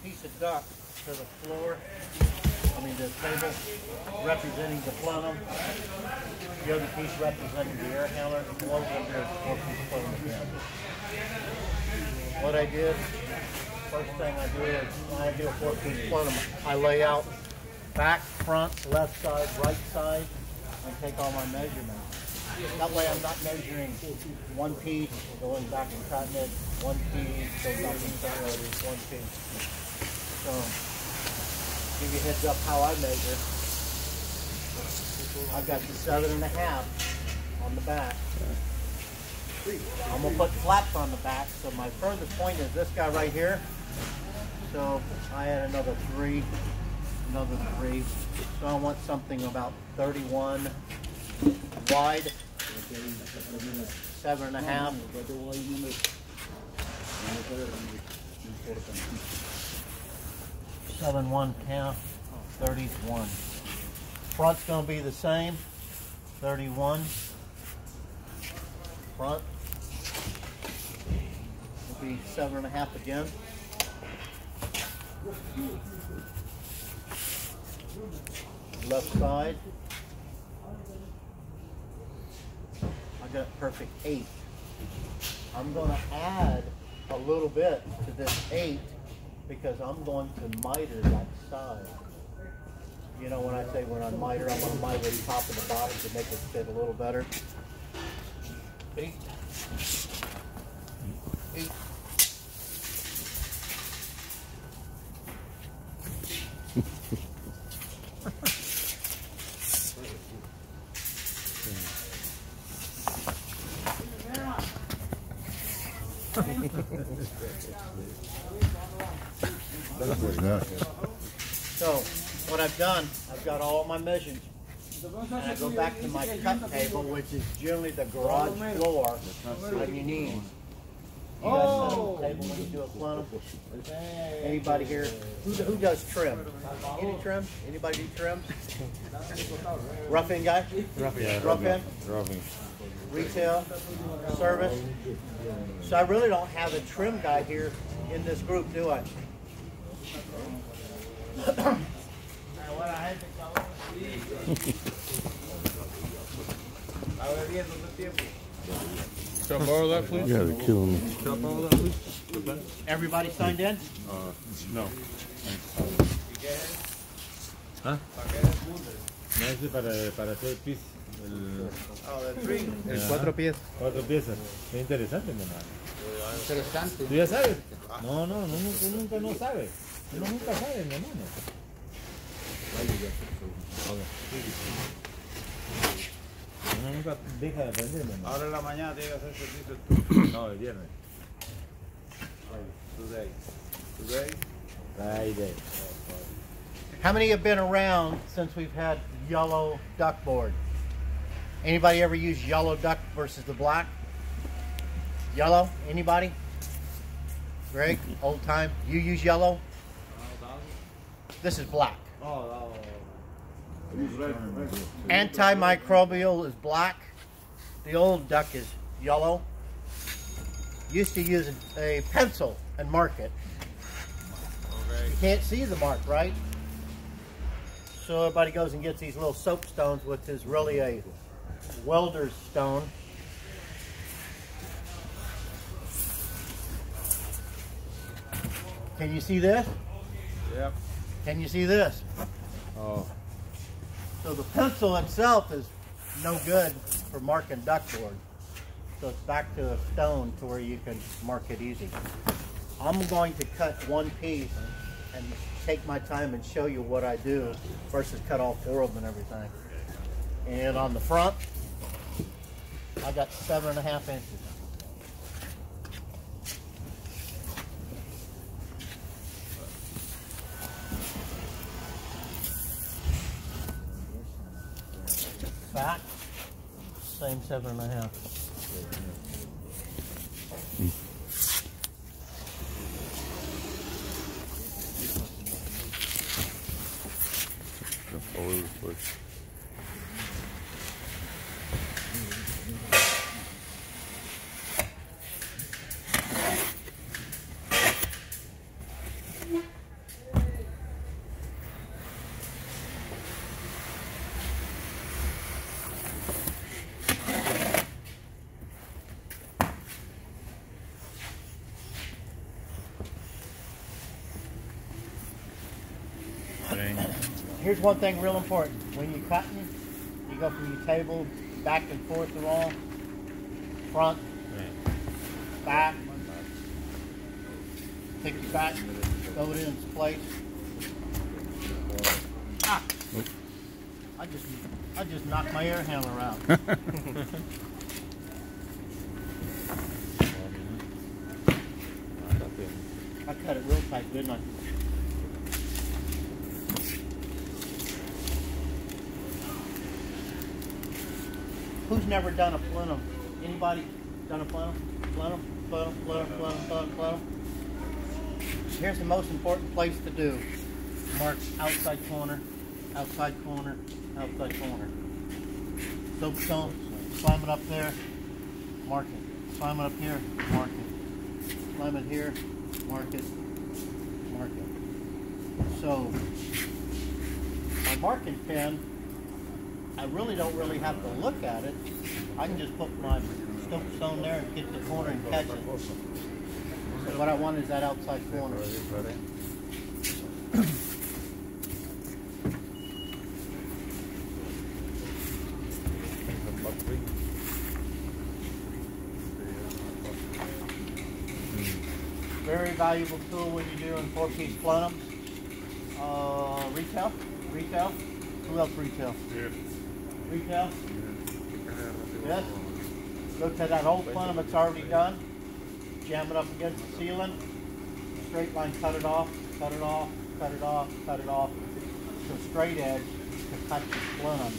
piece of duct to the floor, the table, representing the plenum. The other piece representing the air handler. Below them there's 4-piece plenum again. What I did, first thing I do is when I do a 4-piece plenum, I lay out back, front, left side, right side, and take all my measurements. That way I'm not measuring one piece, going back and cutting it, one piece, going back and cutting it, one piece. So, give you a heads up how I measure. I've got the 7.5 on the back. I'm going to put flaps on the back, so my furthest point is this guy right here. So, I add another 3, another 3. So I want something about 31 wide, 7.5. 7.1/2, 31. Front's going to be the same, 31. Front will be 7.5 again. Left side, I got perfect 8. I'm going to add a little bit to this 8 because I'm going to miter that side. You know, when I say when I miter, I'm going to miter the top and the bottom to make it fit a little better. 8. 8. So, what I've done, I've got all my measurements. And I go back to my cut table, which is generally the garage floor on your knees. You guys sit on the table when you do a plenum? Anybody here? Who does trim? Any trim? Anybody do trim? Rough end guy? Rough end? Retail? Service? So I really don't have a trim guy here in this group, do I? Can I borrow that, please? Yeah, they're killing me. Can I borrow that, please? Everybody signed in? No. ¿Ah? No, ese para hacer pis. El 4 pies. 4 piezas. Es interesante, mi hermano. Interesante. ¿Tú ya sabes? No, nunca no sabes. Uno nunca sabe, mi hermano. Uno nunca deja de aprender, mi hermano. Ahora en la mañana tiene que hacer servicio tú. No, el viernes. Today. Friday. How many have been around since we've had yellow duckboard? Anybody ever use yellow duck versus the black? Yellow? Anybody? Greg, old time. You use yellow? This is black. Antimicrobial is black. The old duck is yellow. Used to use a pencil and mark it. You can't see the mark, right? So everybody goes and gets these little soapstones, which is really a welder's stone. Can you see this? Yep. Can you see this? Oh. So the pencil itself is no good for marking duckboard. So it's back to a stone to where you can mark it easy. I'm going to cut one piece and take my time and show you what I do versus cut all 4 of them and everything. And on the front, I got 7.5 inches. Back, same 7.5. Here's one thing real important. When you're cutting, you go from your table back and forth along, front, back, take your back, throw it in its place. Ah! I just knocked my air handler out. I cut it real tight, didn't I? Who's never done a plenum? Anybody done a plenum? Plenum. Here's the most important place to do. Mark outside corner, outside corner, outside corner. Soapstone, slime it up there, mark it. Slime it up here, mark it. Slime it here, mark it, mark it. So, my marking pen, I really don't have to look at it. I can just put my soapstone there and get the corner and catch it. So what I want is that outside corner. Very valuable tool when you're doing 4-piece plenums. Retail. Who else retail? Yeah. Retail? Yes? Go to that old plenum that's already done. Jam it up against the ceiling. Straight line, cut it off, cut it off, cut it off, cut it off. So straight edge to cut the plenum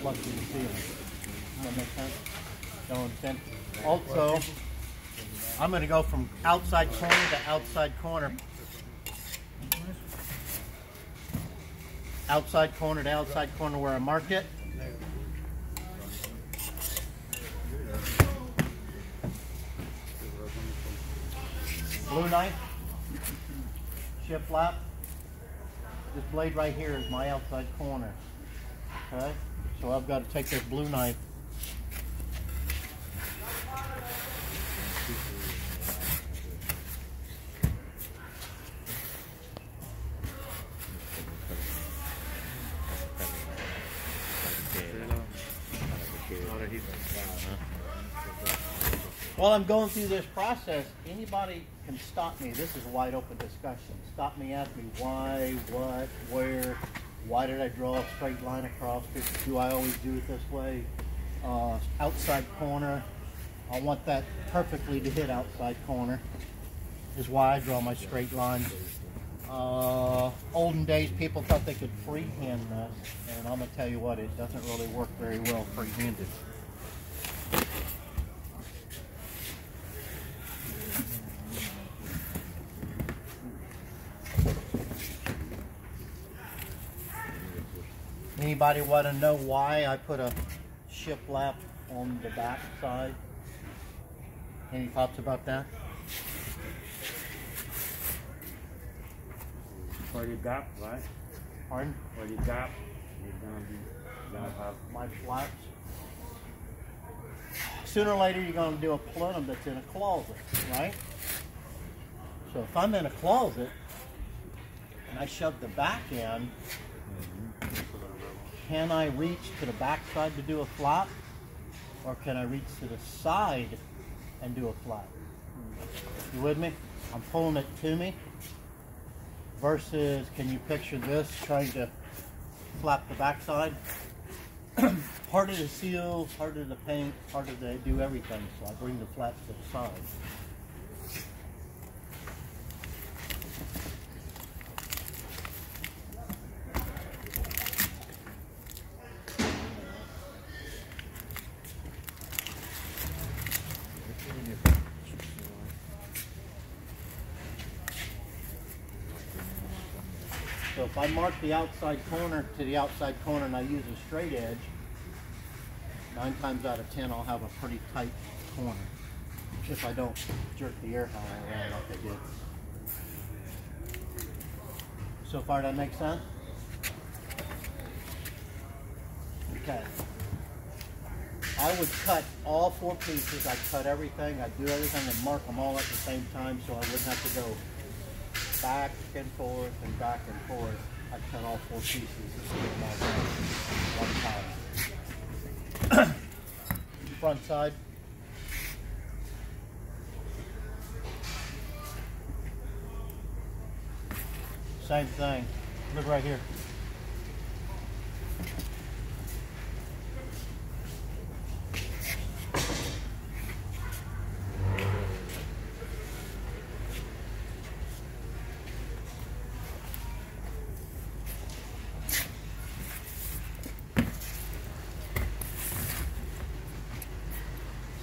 flush in the ceiling. Does that make sense? Don't understand? Also, I'm going to go from outside corner to outside corner. Outside corner to outside corner where I marked it. Blue knife, shift lap. This blade right here is my outside corner. Okay, so I've got to take this blue knife. While I'm going through this process, anybody can stop me. This is a wide open discussion. Stop me, ask me why, what, where, why did I draw a straight line across it? Do I always do it this way? Outside corner, I want that perfectly to hit outside corner, is why I draw my straight line. Olden days, people thought they could freehand this, and I'm going to tell you what, it doesn't really work very well free-handed. Anybody want to know why I put a shiplap on the back side? Any thoughts about that? For your gap, right? Pardon? For your gap, you're gonna have My flaps. Sooner or later, you're going to do a plenum that's in a closet, right? So if I'm in a closet and I shove the back in, can I reach to the back side to do a flap? Or can I reach to the side and do a flap? You with me? I'm pulling it to me. Versus, can you picture this, trying to flap the back side? Harder to seal, harder to paint, harder to do everything. So I bring the flaps to the side. So if I mark the outside corner to the outside corner and I use a straight edge, 9 times out of 10 I'll have a pretty tight corner. If I don't jerk the air handle around like I did. So far, that makes sense? Okay. I would cut all 4 pieces. I'd cut everything. I'd do everything and mark them all at the same time so I wouldn't have to go back and forth and back and forth. I cut all 4 pieces and stick them all down one time. Front side. Same thing. Look right here.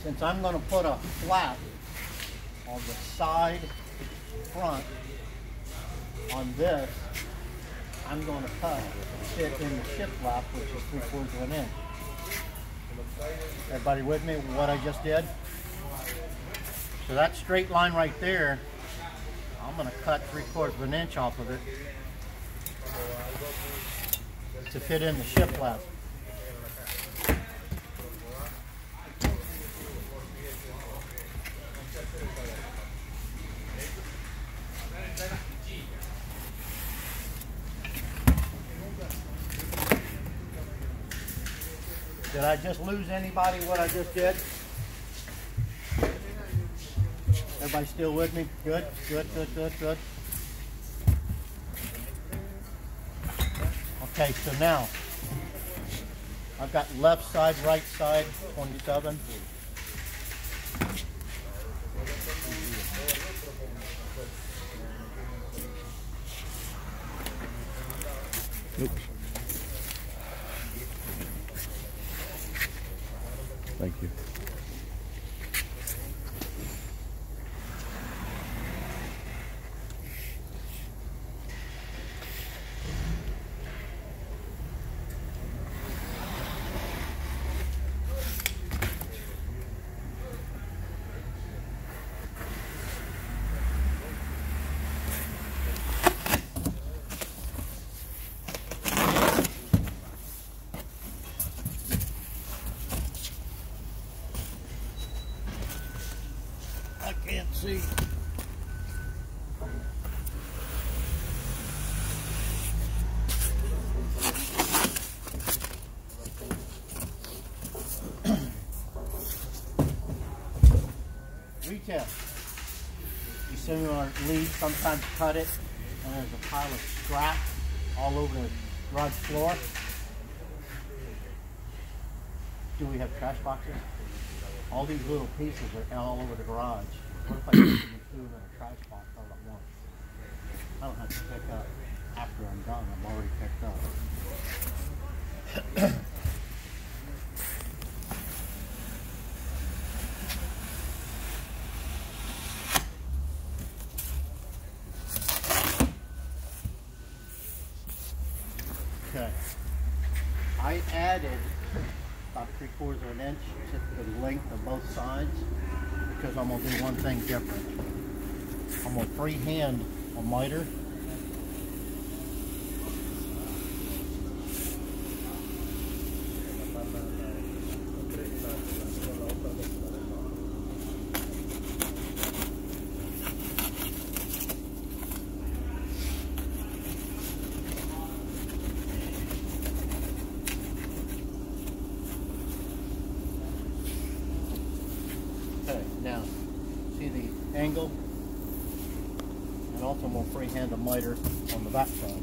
Since I'm going to put a flap on the side front on this, I'm going to cut it in the shiplap, which is 3/4 of an inch. Everybody with me with what I just did? So that straight line right there, I'm going to cut 3/4 of an inch off of it to fit in the shiplap. Did I just lose anybody what I just did? Everybody still with me? Good, good, good, good, good. Okay, so now I've got left side, right side, 27. Oops. Thank you. I can't see. Retail. You see our leads sometimes cut it and there's a pile of scrap all over the garage floor. Do we have trash boxes? All these little pieces are all over the garage. What if I put them in a trash box all at once? I don't have to pick up after I'm done. I'm already picked up. Okay. I added about 3/4 of an inch to the length of both sides because I'm going to do one thing different. I'm going to freehand a miter. Okay, now, see the angle? And also I'm going to freehand a miter on the back side.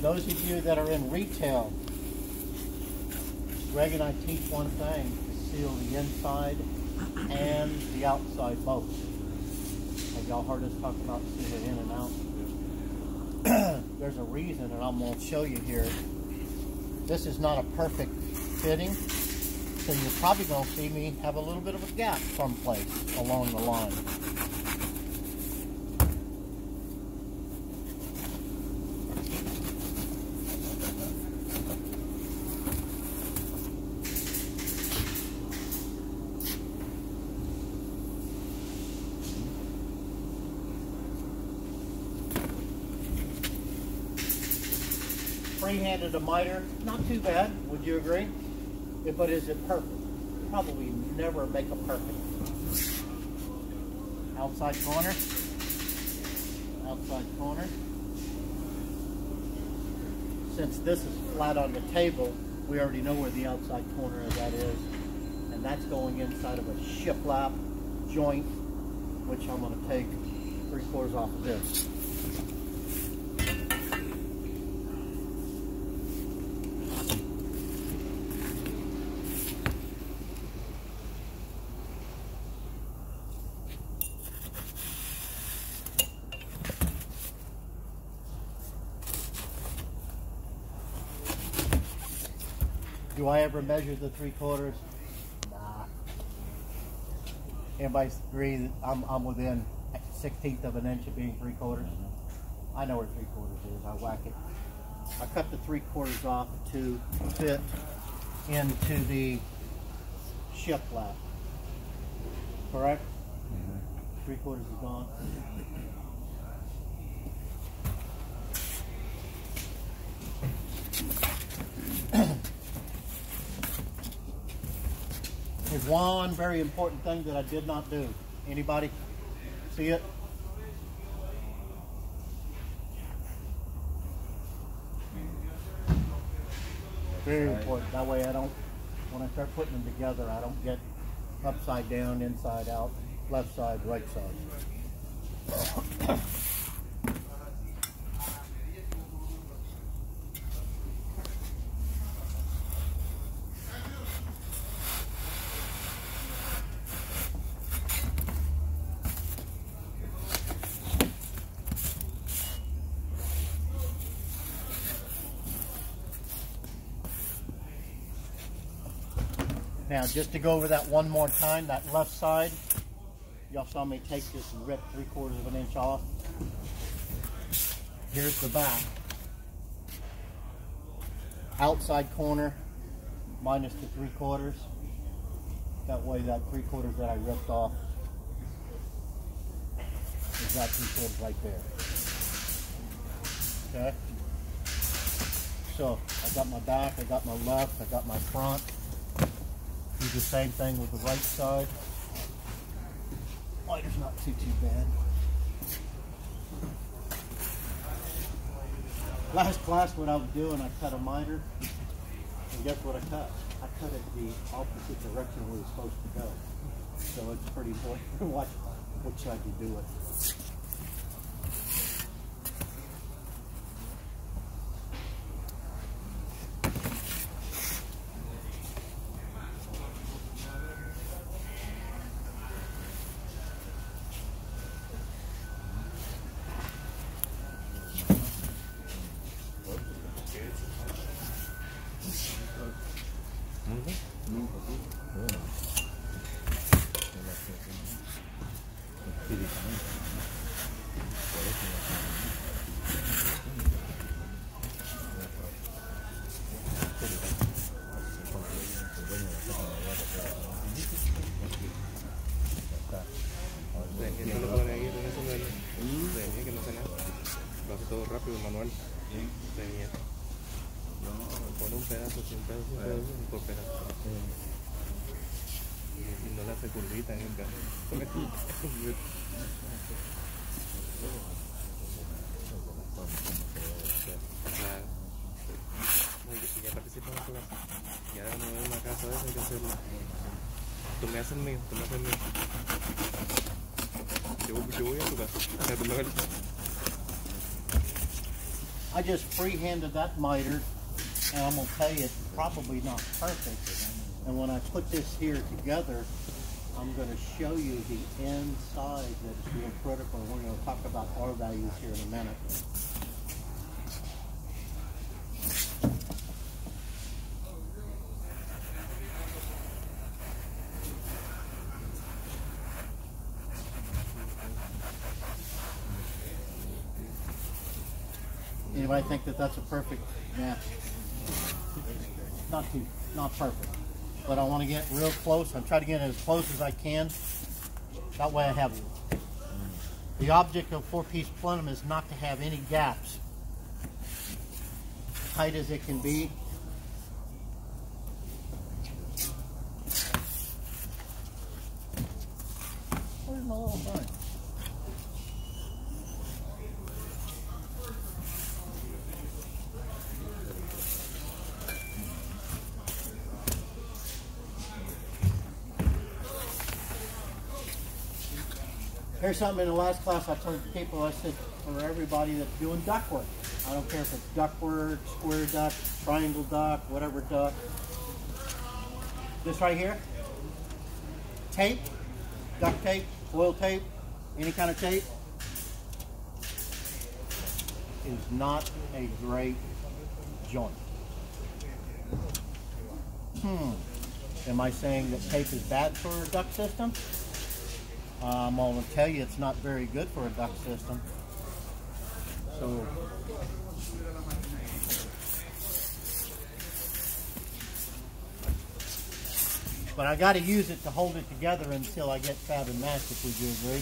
Those of you that are in retail, Greg and I teach one thing, to seal the inside and the outside both. Have y'all heard us talk about sealing in and out? There's a reason, and I'm going to show you here. This is not a perfect fitting, so you're probably going to see me have a little bit of a gap someplace along the line. Free-handed a miter, not too bad, would you agree? But is it perfect? probably never make a perfect. Outside corner. Outside corner. Since this is flat on the table, we already know where the outside corner of that is. And that's going inside of a shiplap joint, which I'm going to take 3/4 off of this. Do I ever measure the 3/4? Nah. Everybody agree that I'm within 1/16 of an inch of being 3/4? I know where 3/4 is. I whack it. I cut the 3/4 off to fit into the shiplap. Correct? 3/4 is gone. There's one very important thing that I did not do. Anybody see it? Very important. That way I don't, when I start putting them together, I don't get upside down, inside out, left side, right side. Now, just to go over that one more time, that left side, y'all saw me take this and rip 3/4 of an inch off. Here's the back. Outside corner minus the 3/4. That way that 3/4 that I ripped off is that 3/4 right there. Okay? So, I got my back, I got my left, I got my front. Do the same thing with the right side. Miter's not too bad. Last class, what I was doing, I cut a miter, and guess what I cut? I cut it the opposite direction where it's supposed to go. So it's pretty important to watch which side you do it. Todo rápido, manual. Pone un pedazo, sin pedazo, por pedazo. Y no le hace curvita en el carro. Y ya participo en la clase. Ya no hay una casa de esa, hay que hacerlo. Tú me haces el mío, tú me haces el mío. Yo voy a tu casa. I just freehanded that miter, and I'm going to tell you it's probably not perfect. And when I put this here together, I'm going to show you the inside that is real critical. We're going to talk about R values here in a minute. Anybody think that that's a perfect match? Not perfect. But I want to get real close. I'm trying to get as close as I can. That way I have, the object of 4-piece plenum is not to have any gaps. Tight as it can be. I'm a little burnt. Here's something in the last class I told people, I said, for everybody that's doing ductwork, I don't care if it's ductwork, square duct, triangle duct, whatever duct. This right here, tape, duct tape, foil tape, any kind of tape, is not a great joint. Am I saying that tape is bad for a duct system? I'm going to tell you it's not very good for a duct system. So, but I got to use it to hold it together until I get fab and match, if we do agree.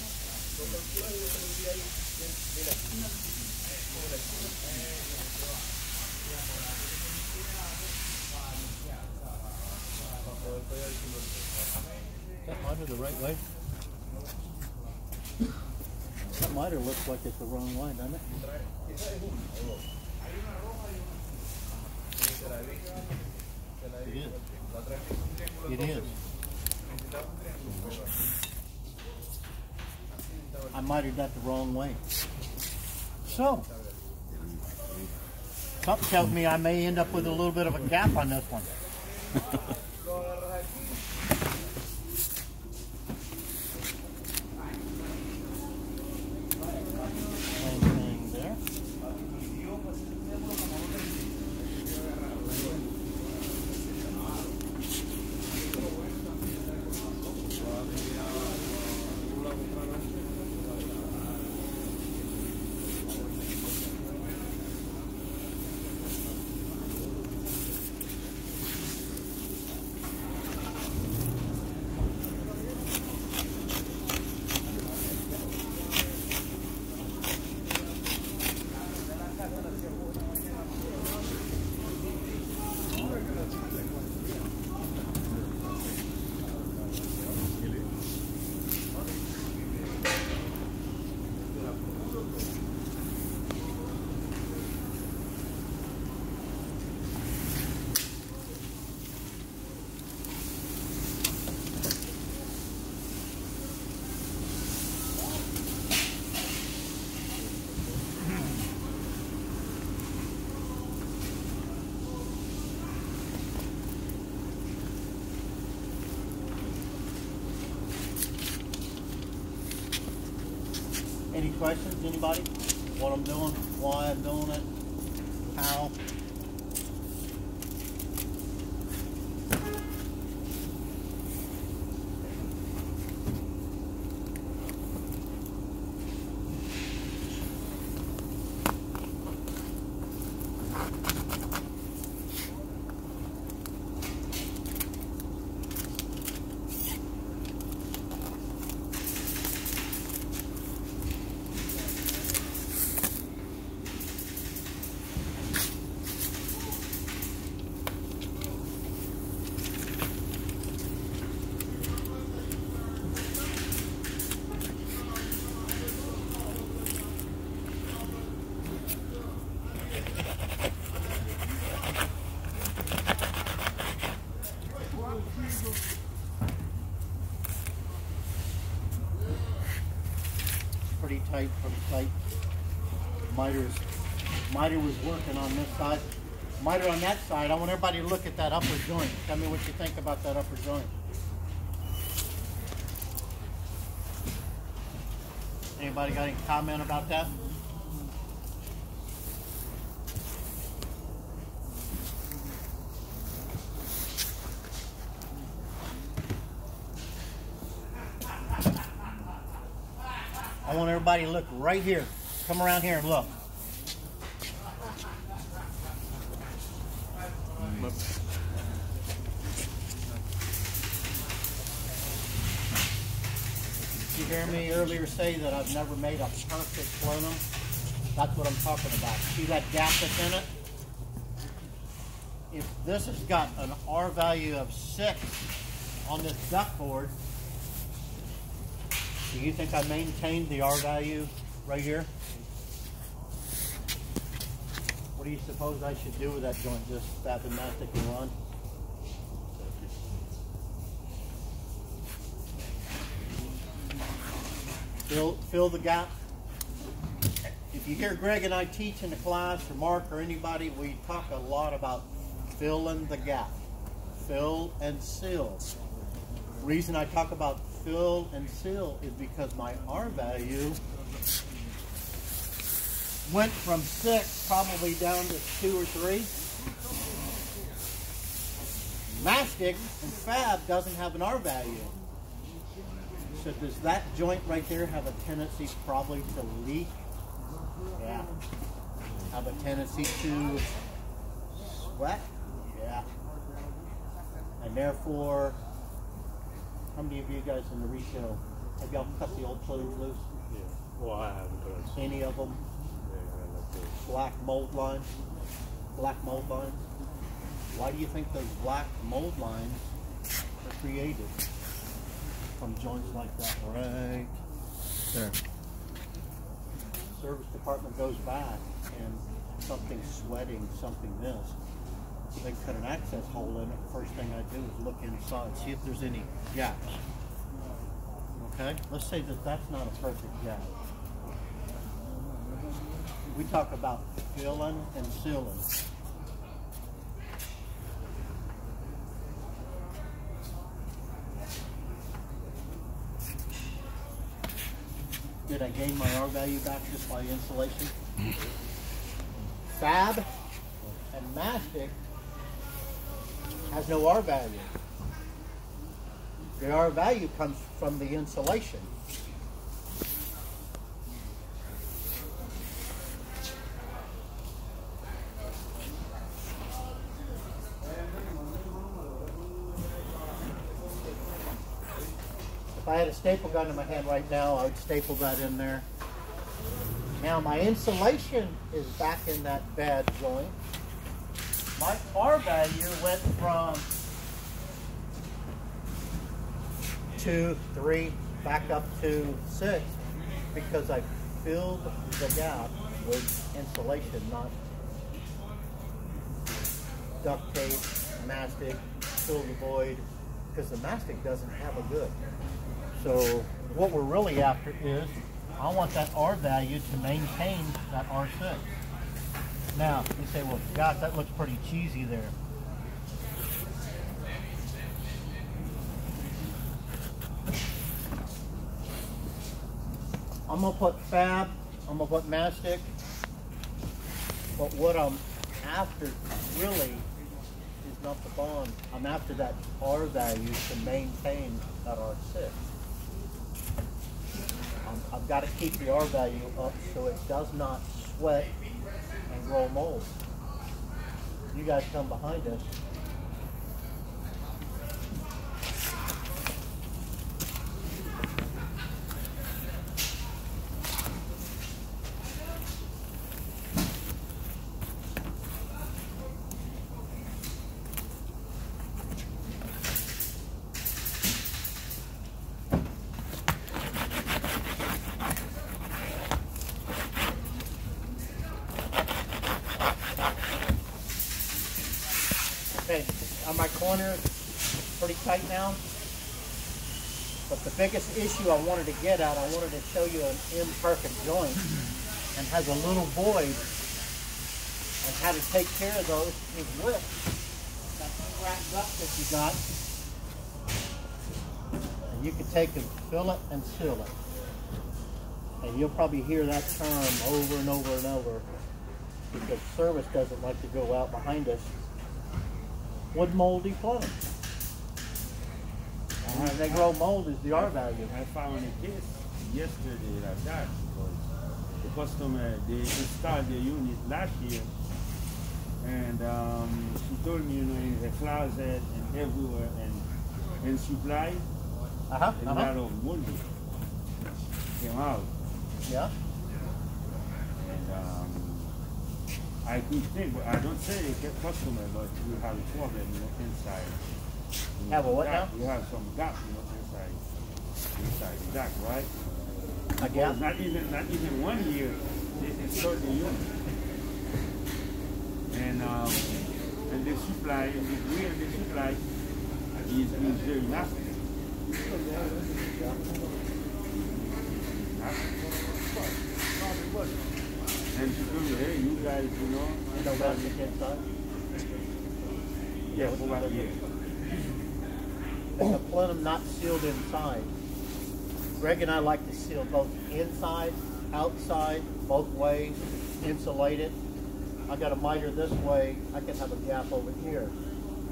Is that miter the right way? That miter looks like it's the wrong way, doesn't it? It is. It is. I mitered that the wrong way. So, something tells me I may end up with a little bit of a gap on this one. Any questions, anybody? What I'm doing, why I'm doing it, how? Pretty tight. Miter was working on this side. Miter on that side. I want everybody to look at that upper joint. Tell me what you think about that upper joint. Anybody got any comment about that? I want everybody to look right here. Come around here and look. You hear me earlier say that I've never made a perfect plenum? That's what I'm talking about. See that gap that's in it? If this has got an R value of 6 on this duct board, Do you think I maintained the R value right here? What do you suppose I should do with that joint? Just fab and mastic and run? Fill the gap. If you hear Greg and I teach in the class, or Mark or anybody, we talk a lot about filling the gap. Fill and seal. The reason I talk about fill and seal is because my R value went from 6 probably down to 2 or 3. Mastic and fab doesn't have an R value. So does that joint right there have a tendency probably to leak? Yeah. Have a tendency to sweat? Yeah. And therefore, how many of you guys in the retail, have y'all cut the old plenums loose? Yeah. Well, I haven't. But Any of them? yeah, Black mold lines? Black mold lines? Why do you think those black mold lines are created? From joints like that right there. Service department goes back and something's sweating, something this. They cut an access hole in it. First thing I do is look inside, see if there's any gaps. Okay? Let's say that that's not a perfect gap. We talk about filling and sealing. Did I gain my R value back just by insulation? Fab and mastic has no R value. The R value comes from the insulation. If I had a staple gun in my hand right now, I would staple that in there. Now my insulation is back in that bad joint. My R value went from 2, 3, back up to 6 because I filled the gap with insulation, not duct tape, mastic, fill the void, because the mastic doesn't have a good. So what we're really after is, I want that R value to maintain that R6. Now, you say, well, gosh, that looks pretty cheesy there. I'm going to put fab, I'm going to put mastic, but what I'm after really is not the bond. I'm after that R value to maintain that R6. I've got to keep the R value up so it does not sweat and grow mold. You guys come behind us. Okay, on my corner, pretty tight now. But the biggest issue I wanted to get at, I wanted to show you an imperfect joint and has a little void. And how to take care of those is with that crack gut that you got. And you can take and fill it and seal it. And you'll probably hear that term over and over and over because service doesn't like to go out behind us. Wood moldy plenum. And they grow mold is the R value. I found a case yesterday like that because the customer, they installed the unit last year and she told me, you know, in the closet and everywhere and in supply, a lot of mold came out. Yeah. And I could think, but I don't say a customer, but we have a problem, you know, inside. Have a what now? We have some gap, you know, inside. inside the duct, right? A gap? Not even 1 year, they installed the unit. And the supply, the degree of the supply is very nasty. And she told me, hey, you guys, you know. You know about the inside? Yeah, for about a year. Is the plenum not sealed inside? Greg and I like to seal both inside, outside, both ways, insulate it. I got a miter this way, I can have a gap over here.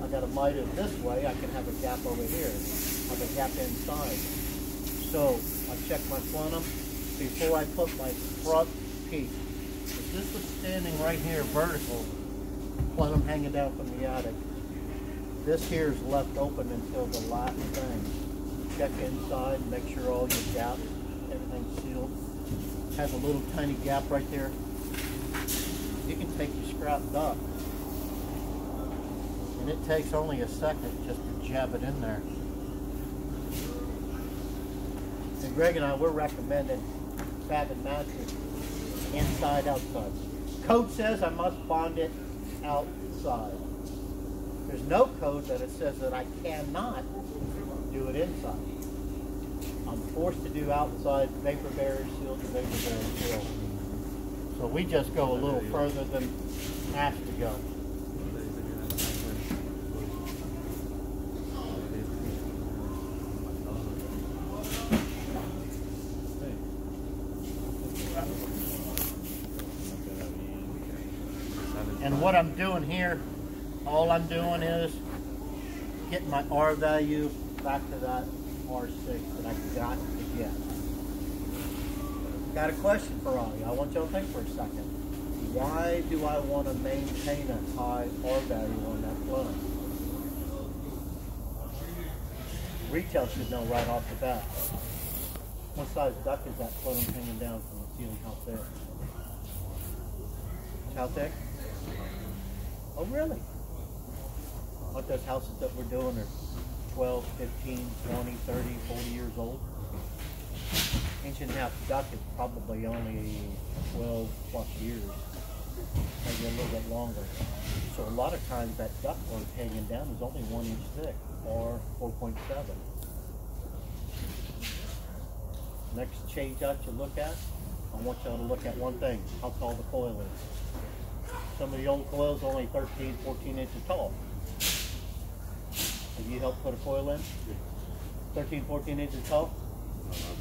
I got a miter this way, I can have a gap over here. I have a gap inside. So I check my plenum before I put my front piece. If this was standing right here vertical, plenum hanging down from the attic, this here is left open until the last thing. Check inside, make sure all your gaps, everything's sealed. Has a little tiny gap right there. You can take your scrap duct, and it takes only a second just to jab it in there. And Greg and I, we're recommending cabin mattress inside, outside. Code says I must bond it outside. There's no code that it says that I cannot do it inside. I'm forced to do outside, vapor barrier sealed to vapor barrier sealed. So we just go a little further than asked to go. And what I'm doing here, all I'm doing is getting my R value back to that R6 that I got to get. Got a question for all you. I want you to think for a second. Why do I want to maintain a high R value on that plenum? Retail should know right off the bat. What size duct is that plenum hanging down from the ceiling? How thick? How thick? Oh, really? Like those houses that we're doing are 12, 15, 20, 30, 40 years old. Inch and a half duct is probably only 12 plus years, maybe a little bit longer. So a lot of times that ductwork hanging down is only 1 inch thick, or 4.7. Next change out you look at, I want y'all to look at one thing, how tall the coil is. Some of the old coils are only 13, 14 inches tall. Have you helped put a coil in? 13, 14 inches tall?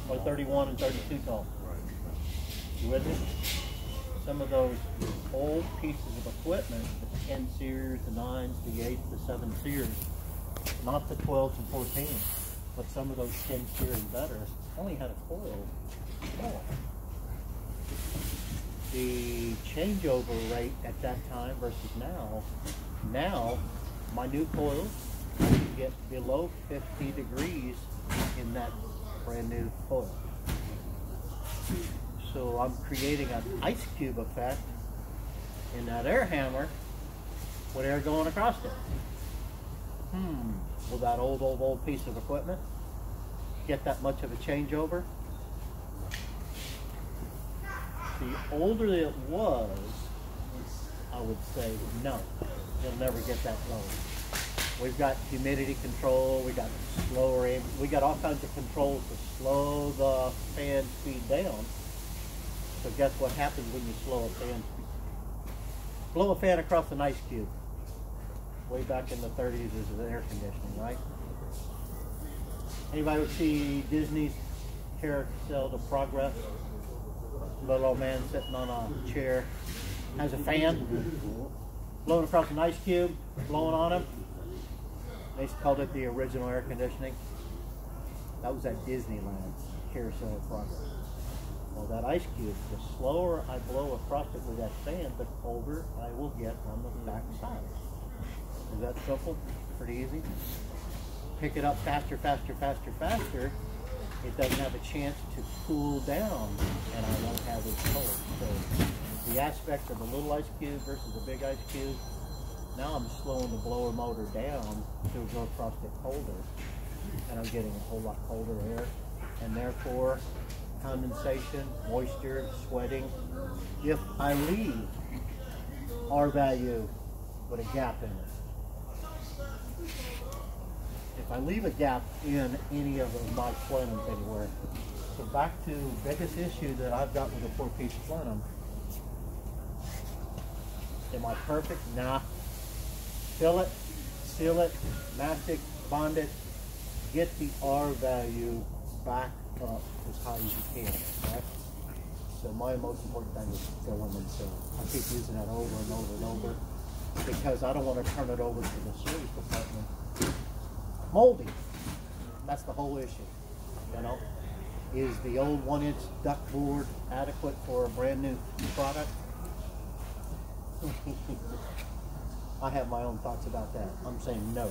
Or 31 and 32 tall? You with me? Some of those old pieces of equipment, the 10 series, the 9s, the 8s, the 7 series, not the 12s and 14s, but some of those 10 series and better, only had a coil small. The changeover rate at that time versus now my new coils get below 50 degrees in that brand new coil. So I'm creating an ice cube effect in that air hammer with air going across it. Will that old piece of equipment get that much of a changeover? The older it was, I would say no, you'll never get that low. We've got humidity control, we got slower aim, we got all kinds of controls to slow the fan speed down. So guess what happens when you slow a fan speed? Blow a fan across an ice cube. Way back in the 30s is the air conditioning, right? Anybody see Disney's Carousel of Progress? Little old man sitting on a chair, has a fan blowing across an ice cube, blowing on him. They called it the original air conditioning. That was at Disneyland, Carousel of Progress. Well, that ice cube, the slower I blow across it with that fan, the colder I will get on the back side. Is that simple? Pretty easy. Pick it up faster, faster, faster, faster. It doesn't have a chance to cool down, and I won't have it cold. So the aspect of a little ice cube versus a big ice cube, now I'm slowing the blower motor down to go across it colder, and I'm getting a whole lot colder air. and therefore condensation, moisture, sweating. If I leave R value with a gap in it, if I leave a gap in any of my plenums anywhere, so back to the biggest issue that I've got with a 4-piece plenum. Am I perfect? Nah. Fill it, seal it, mastic, bond it, get the R value back up as high as you can, right? So my most important thing is fill them and seal. I keep using that over and over and over because I don't want to turn it over to the service department. Moldy. That's the whole issue, you know? Is the old 1-inch duct board adequate for a brand new product? I have my own thoughts about that. I'm saying no.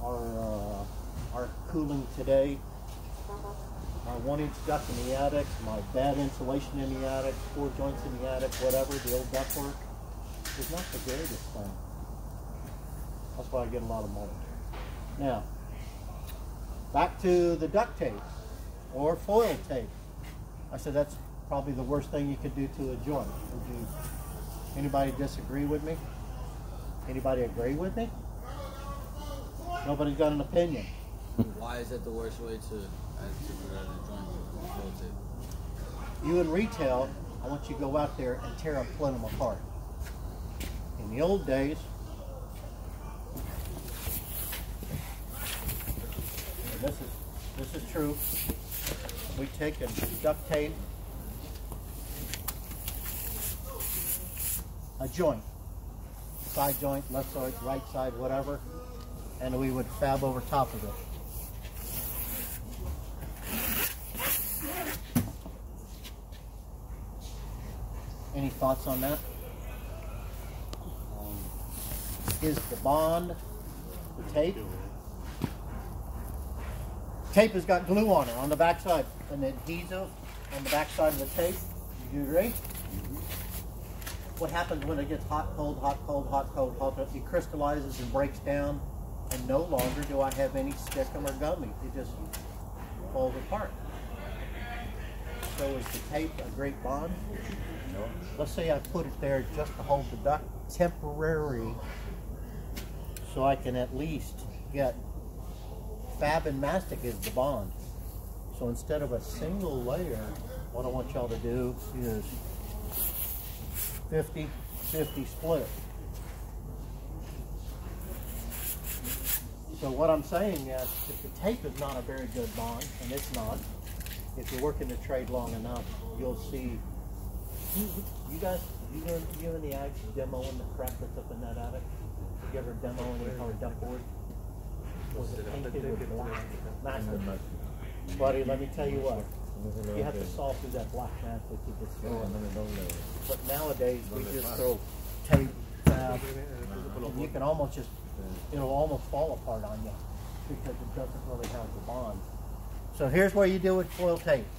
Our cooling today, my 1-inch duct in the attic, my bad insulation in the attic, 4 joints in the attic, whatever, the old ductwork, is not the greatest thing. That's why I get a lot of mold. Now, back to the duct tape or foil tape. I said that's probably the worst thing you could do to a joint. Anybody disagree with me? Anybody agree with me? Nobody's got an opinion. Why is it the worst way to prevent a joint with foil tape? You in retail, I want you to go out there and tear a plenum apart. In the old days, and this is true, we take a duct tape, a joint, side joint, left side, right side, whatever, and we would fab over top of it. Any thoughts on that? Is the bond the tape? Tape has got glue on it on the back side, and the adhesive on the back side of the tape. Do you agree? What happens when it gets hot, cold, hot, cold, hot, cold, hot? It crystallizes and breaks down, and no longer do I have any stickum or gummy. It just falls apart. So is the tape a great bond? No. Let's say I put it there just to hold the duct temporary, so I can at least get fab and mastic is the bond. So instead of a single layer, what I want y'all to do is 50-50 split. So what I'm saying is, if the tape is not a very good bond, and it's not, if you're working the trade long enough, you'll see. You guys, you in the ag demoing the crap that's up in that attic? You ever demo any of our ductboard? Was it painted with black mastic? Buddy, let me tell you what. You have to saw through that black mastic to get going. But nowadays, we just throw tape, fab, and you can almost just, it'll almost fall apart on you because it doesn't really have the bond. So here's what you do with foil tape.